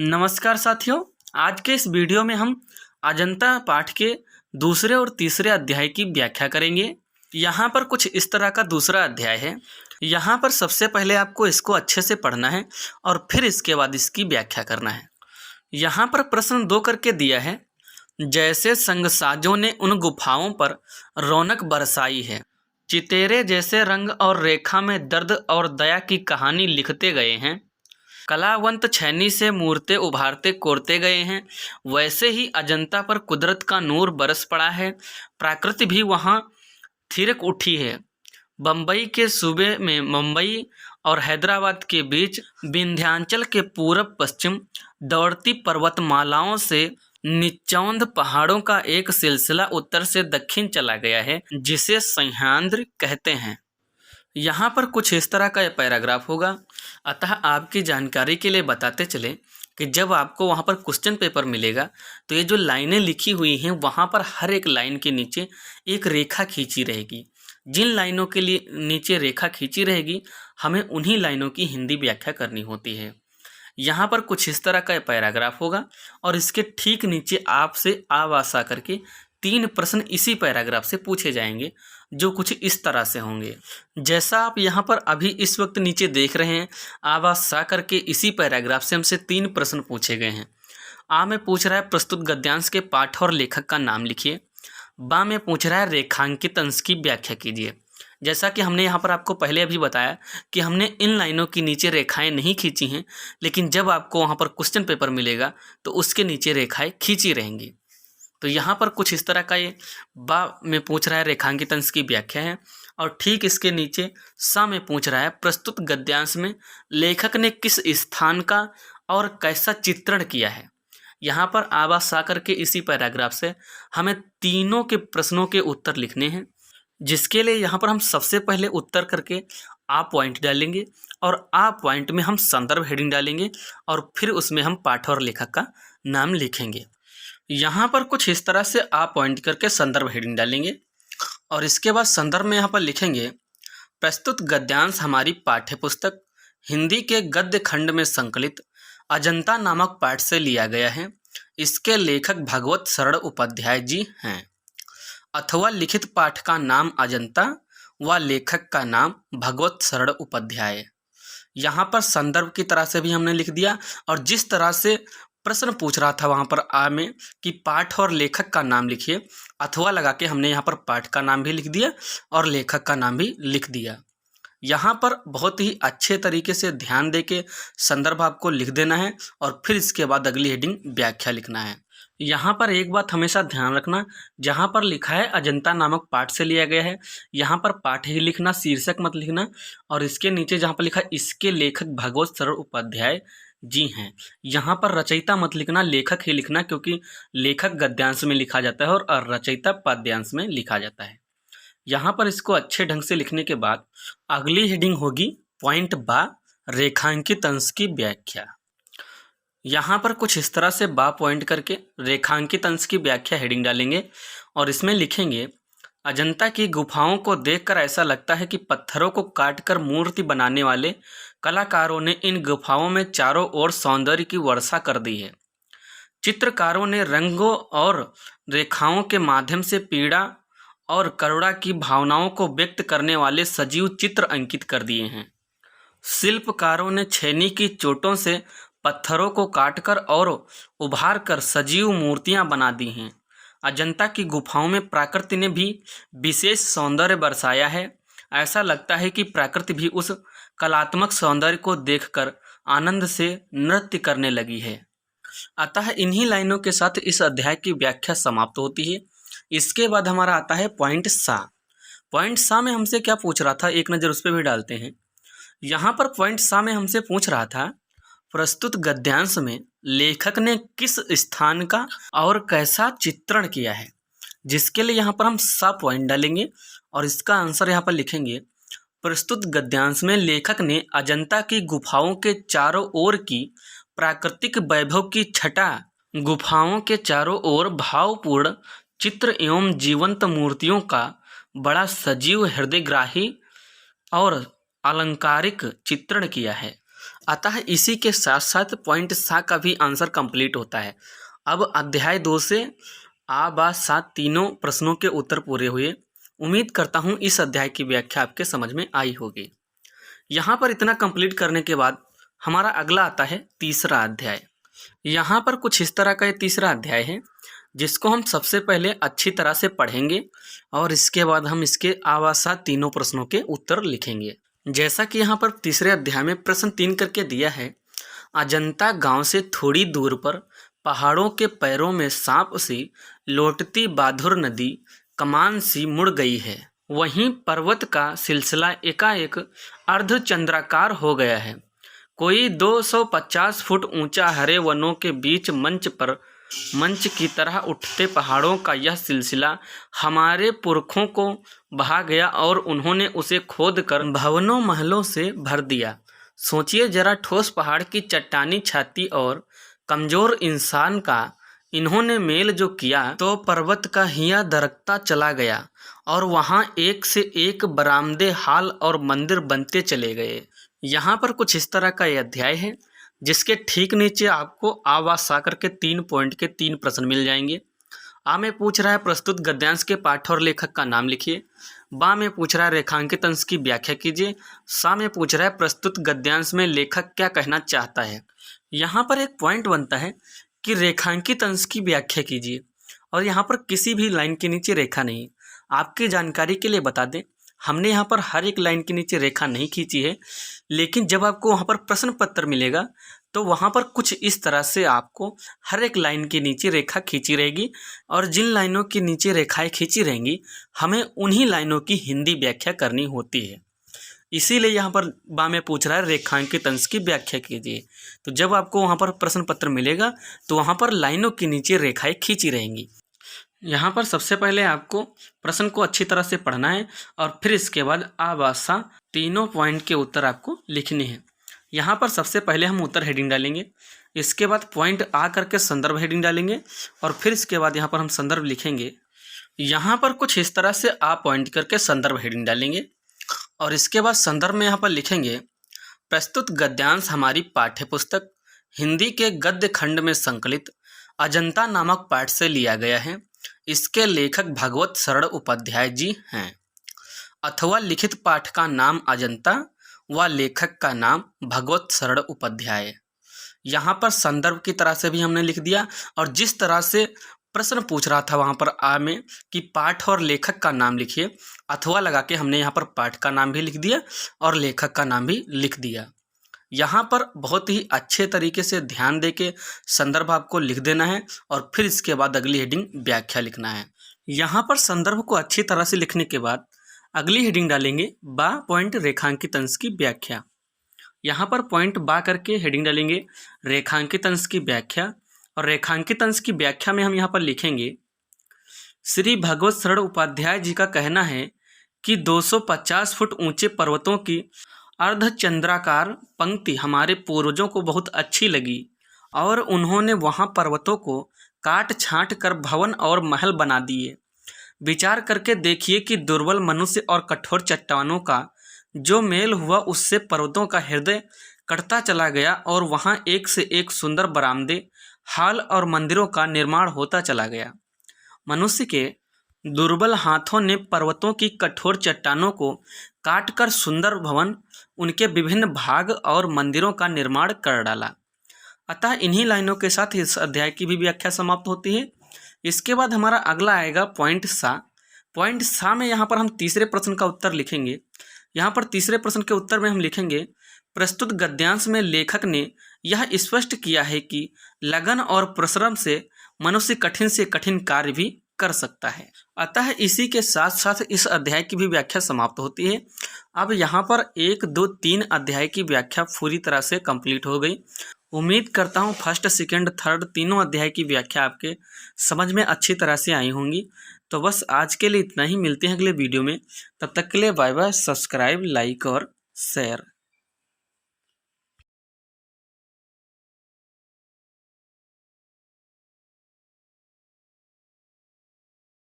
नमस्कार साथियों। आज के इस वीडियो में हम अजंता पाठ के दूसरे और तीसरे अध्याय की व्याख्या करेंगे। यहाँ पर कुछ इस तरह का दूसरा अध्याय है। यहाँ पर सबसे पहले आपको इसको अच्छे से पढ़ना है और फिर इसके बाद इसकी व्याख्या करना है। यहाँ पर प्रश्न 2 करके दिया है। जैसे संगसाजों ने उन गुफाओं पर रौनक बरसाई है, चितेरे जैसे रंग और रेखा में दर्द और दया की कहानी लिखते गए हैं, कलावंत छैनी से मूर्तें उभारते कोरते गए हैं, वैसे ही अजंता पर कुदरत का नूर बरस पड़ा है। प्रकृति भी वहाँ थिरक उठी है। बम्बई के सूबे में मुंबई और हैदराबाद के बीच विंध्याचल के पूरब पश्चिम दौड़ती पर्वतमालाओं से निचौंध पहाड़ों का एक सिलसिला उत्तर से दक्षिण चला गया है, जिसे सह्याद्री कहते हैं। यहाँ पर कुछ इस तरह का पैराग्राफ होगा। अतः आपकी जानकारी के लिए बताते चले कि जब आपको वहाँ पर क्वेश्चन पेपर मिलेगा तो ये जो लाइनें लिखी हुई हैं वहाँ पर हर एक लाइन के नीचे एक रेखा खींची रहेगी। जिन लाइनों के लिए नीचे रेखा खींची रहेगी हमें उन्हीं लाइनों की हिंदी व्याख्या करनी होती है। यहाँ पर कुछ इस तरह का पैराग्राफ होगा और इसके ठीक नीचे आपसे आवाज़ आकर के 3 प्रश्न इसी पैराग्राफ से पूछे जाएंगे, जो कुछ इस तरह से होंगे। जैसा आप यहाँ पर अभी इस वक्त नीचे देख रहे हैं, आवाज़ सा करके इसी पैराग्राफ से हमसे 3 प्रश्न पूछे गए हैं। आ में पूछ रहा है प्रस्तुत गद्यांश के पाठ और लेखक का नाम लिखिए। बा में पूछ रहा है रेखांकित अंश की व्याख्या कीजिए। जैसा कि हमने यहाँ पर आपको पहले अभी बताया कि हमने इन लाइनों के नीचे रेखाएं नहीं खींची हैं, लेकिन जब आपको वहाँ पर क्वेश्चन पेपर मिलेगा तो उसके नीचे रेखाएं खींची रहेंगी। तो यहाँ पर कुछ इस तरह का ये बा में पूछ रहा है रेखांकित अंश की व्याख्या है, और ठीक इसके नीचे सा में पूछ रहा है प्रस्तुत गद्यांश में लेखक ने किस स्थान का और कैसा चित्रण किया है। यहाँ पर आवाज़ सा करके इसी पैराग्राफ से हमें तीनों के प्रश्नों के उत्तर लिखने हैं, जिसके लिए यहाँ पर हम सबसे पहले उत्तर करके आ पॉइंट डालेंगे और आ पॉइंट में हम संदर्भ हेडिंग डालेंगे और फिर उसमें हम पाठ और लेखक का नाम लिखेंगे। यहाँ पर कुछ इस तरह से आ पॉइंट करके संदर्भ हेडिंग डालेंगे और इसके बाद संदर्भ में यहाँ पर लिखेंगे प्रस्तुत गद्यांश हमारी पाठ्यपुस्तक हिंदी के गद्य खंड में संकलित अजंता नामक पाठ से लिया गया है। इसके लेखक भगवत शरण उपाध्याय जी हैं, अथवा लिखित पाठ का नाम अजंता व लेखक का नाम भगवत शरण उपाध्याय। यहाँ पर संदर्भ की तरह से भी हमने लिख दिया, और जिस तरह से प्रश्न पूछ रहा था वहाँ पर आ में कि पाठ और लेखक का नाम लिखिए, अथवा लगा के हमने यहाँ पर पाठ का नाम भी लिख दिया और लेखक का नाम भी लिख दिया। यहाँ पर बहुत ही अच्छे तरीके से ध्यान दे के संदर्भ आपको लिख देना है और फिर इसके बाद अगली हेडिंग व्याख्या लिखना है। यहाँ पर एक बात हमेशा ध्यान रखना, जहाँ पर लिखा है अजंता नामक पाठ से लिया गया है, यहाँ पर पाठ ही लिखना, शीर्षक मत लिखना। और इसके नीचे जहाँ पर लिखा है इसके लेखक भगवत शरण उपाध्याय जी हैं, यहाँ पर रचयिता मत लिखना, लेखक ही लिखना, क्योंकि लेखक गद्यांश में लिखा जाता है और रचयिता पद्यांश में लिखा जाता है। यहाँ पर इसको अच्छे ढंग से लिखने के बाद अगली हेडिंग होगी पॉइंट बा रेखांकित अंश की व्याख्या। यहाँ पर कुछ इस तरह से बा पॉइंट करके रेखांकित अंश की व्याख्या हेडिंग डालेंगे और इसमें लिखेंगे अजंता की गुफाओं को देखकर ऐसा लगता है कि पत्थरों को काटकर मूर्ति बनाने वाले कलाकारों ने इन गुफाओं में चारों ओर सौंदर्य की वर्षा कर दी है। चित्रकारों ने रंगों और रेखाओं के माध्यम से पीड़ा और करुणा की भावनाओं को व्यक्त करने वाले सजीव चित्र अंकित कर दिए हैं। शिल्पकारों ने छेनी की चोटों से पत्थरों को काटकर और उभार कर सजीव मूर्तियां बना दी हैं। अजंता की गुफाओं में प्रकृति ने भी विशेष सौंदर्य बरसाया है। ऐसा लगता है कि प्रकृति भी उस कलात्मक सौंदर्य को देखकर आनंद से नृत्य करने लगी है। अतः इन्हीं लाइनों के साथ इस अध्याय की व्याख्या समाप्त होती है। इसके बाद हमारा आता है पॉइंट सा। पॉइंट सा में हमसे क्या पूछ रहा था, एक नज़र उस पर भी डालते हैं। यहाँ पर पॉइंट सा में हमसे पूछ रहा था प्रस्तुत गद्यांश में लेखक ने किस स्थान का और कैसा चित्रण किया है, जिसके लिए यहाँ पर हम सा पॉइंट डालेंगे और इसका आंसर यहाँ पर लिखेंगे प्रस्तुत गद्यांश में लेखक ने अजंता की गुफाओं के चारों ओर की प्राकृतिक वैभव की छटा, गुफाओं के चारों ओर भावपूर्ण चित्र एवं जीवंत मूर्तियों का बड़ा सजीव हृदयग्राही और अलंकारिक चित्रण किया है। अतः इसी के साथ साथ पॉइंट 7 का भी आंसर कंप्लीट होता है। अब अध्याय 2 से आ बा सा तीनों प्रश्नों के उत्तर पूरे हुए। उम्मीद करता हूँ इस अध्याय की व्याख्या आपके समझ में आई होगी। यहाँ पर इतना कंप्लीट करने के बाद हमारा अगला आता है तीसरा अध्याय। यहाँ पर कुछ इस तरह का ये तीसरा अध्याय है जिसको हम सबसे पहले अच्छी तरह से पढ़ेंगे और इसके बाद हम इसके आवासा तीनों प्रश्नों के उत्तर लिखेंगे। जैसा कि यहाँ पर तीसरे अध्याय में प्रश्न 3 करके दिया है, अजंता गांव से थोड़ी दूर पर पहाड़ों के पैरों में सांप सी लौटती बाधुर नदी कमान सी मुड़ गई है। वहीं पर्वत का सिलसिला एकाएक अर्धचंद्राकार हो गया है। कोई 250 फुट ऊंचा हरे वनों के बीच मंच की तरह उठते पहाड़ों का यह सिलसिला हमारे पुरखों को बहा गया और उन्होंने उसे खोदकर भवनों महलों से भर दिया। सोचिए जरा, ठोस पहाड़ की चट्टानी छाती और कमजोर इंसान का इन्होंने मेल जो किया तो पर्वत का हिया दरकता चला गया और वहाँ एक से एक बरामदे, हाल और मंदिर बनते चले गए। यहाँ पर कुछ इस तरह का यह अध्याय है जिसके ठीक नीचे आपको आ वा सा करके 3 पॉइंट के 3 प्रश्न मिल जाएंगे। आ में पूछ रहा है प्रस्तुत गद्यांश के पाठ और लेखक का नाम लिखिए। बा में पूछ रहा है रेखांकित अंश की व्याख्या कीजिए। सा में पूछ रहा है प्रस्तुत गद्यांश में लेखक क्या कहना चाहता है। यहाँ पर एक पॉइंट बनता है कि रेखांकित अंश की व्याख्या कीजिए और यहाँ पर किसी भी लाइन के नीचे रेखा नहीं। आपकी जानकारी के लिए बता दें, हमने यहाँ पर हर एक लाइन के नीचे रेखा नहीं खींची है, लेकिन जब आपको वहाँ पर प्रश्न पत्र मिलेगा तो वहाँ पर कुछ इस तरह से आपको हर एक लाइन के नीचे रेखा खींची रहेगी और जिन लाइनों के नीचे रेखाएं खींची रहेंगी हमें उन्हीं लाइनों की हिंदी व्याख्या करनी होती है। इसीलिए यहाँ पर बा में पूछ रहा है रेखांकित अंश की व्याख्या कीजिए। तो जब आपको वहाँ पर प्रश्न पत्र मिलेगा तो वहाँ पर लाइनों के नीचे रेखाएं खींची रहेंगी। यहाँ पर सबसे पहले आपको प्रश्न को अच्छी तरह से पढ़ना है और फिर इसके बाद आ बा सा तीनों पॉइंट के उत्तर आपको लिखने हैं। यहाँ पर सबसे पहले हम उत्तर हेडिंग डालेंगे, इसके बाद पॉइंट आ करके संदर्भ हेडिंग डालेंगे और फिर इसके बाद यहाँ पर हम संदर्भ लिखेंगे। यहाँ पर कुछ इस तरह से आ पॉइंट करके संदर्भ हेडिंग डालेंगे और इसके बाद संदर्भ में यहाँ पर लिखेंगे प्रस्तुत गद्यांश हमारी पाठ्यपुस्तक हिंदी के गद्य खंड में संकलित अजंता नामक पाठ से लिया गया है। इसके लेखक भगवत शरण उपाध्याय जी हैं, अथवा लिखित पाठ का नाम अजंता व लेखक का नाम भगवत शरण उपाध्याय। यहाँ पर संदर्भ की तरह से भी हमने लिख दिया और जिस तरह से प्रश्न पूछ रहा था वहाँ पर आ में कि पाठ और लेखक का नाम लिखिए, अथवा लगा के हमने यहाँ पर पाठ का नाम भी लिख दिया और लेखक का नाम भी लिख दिया। यहाँ पर बहुत ही अच्छे तरीके से ध्यान देके संदर्भ आपको लिख देना है और फिर इसके बाद अगली हेडिंग व्याख्या लिखना है। यहाँ पर संदर्भ को अच्छी तरह से लिखने के बाद अगली हेडिंग डालेंगे बा पॉइंट रेखांकित अंश की व्याख्या। यहाँ पर पॉइंट बा करके हेडिंग डालेंगे रेखांकित अंश की व्याख्या और रेखांकित अंश की व्याख्या में हम यहाँ पर लिखेंगे श्री भगवत शरण उपाध्याय जी का कहना है कि 250 फुट ऊंचे पर्वतों की अर्धचंद्राकार पंक्ति हमारे पूर्वजों को बहुत अच्छी लगी और उन्होंने वहां पर्वतों को काट छांट कर भवन और महल बना दिए। विचार करके देखिए कि दुर्बल मनुष्य और कठोर चट्टानों का जो मेल हुआ उससे पर्वतों का हृदय कटता चला गया और वहां एक से एक सुंदर बरामदे, हाल और मंदिरों का निर्माण होता चला गया। मनुष्य के दुर्बल हाथों ने पर्वतों की कठोर चट्टानों को काटकर सुंदर भवन, उनके विभिन्न भाग और मंदिरों का निर्माण कर डाला। अतः इन्हीं लाइनों के साथ इस अध्याय की भी व्याख्या समाप्त होती है। इसके बाद हमारा अगला आएगा पॉइंट सा। पॉइंट सा में यहाँ पर हम तीसरे प्रश्न का उत्तर लिखेंगे। यहाँ पर तीसरे प्रश्न के उत्तर में हम लिखेंगे प्रस्तुत गद्यांश में लेखक ने यह स्पष्ट किया है कि लगन और परिश्रम से मनुष्य कठिन से कठिन कार्य भी कर सकता है। अतः इसी के साथ साथ इस अध्याय की भी व्याख्या समाप्त होती है। अब यहाँ पर 1, 2, 3 अध्याय की व्याख्या पूरी तरह से कंप्लीट हो गई। उम्मीद करता हूँ फर्स्ट, सेकंड, थर्ड तीनों अध्याय की व्याख्या आपके समझ में अच्छी तरह से आई होंगी। तो बस आज के लिए इतना ही, मिलते हैं अगले वीडियो में। तब तक के लिए बाय बाय। सब्सक्राइब, लाइक और शेयर।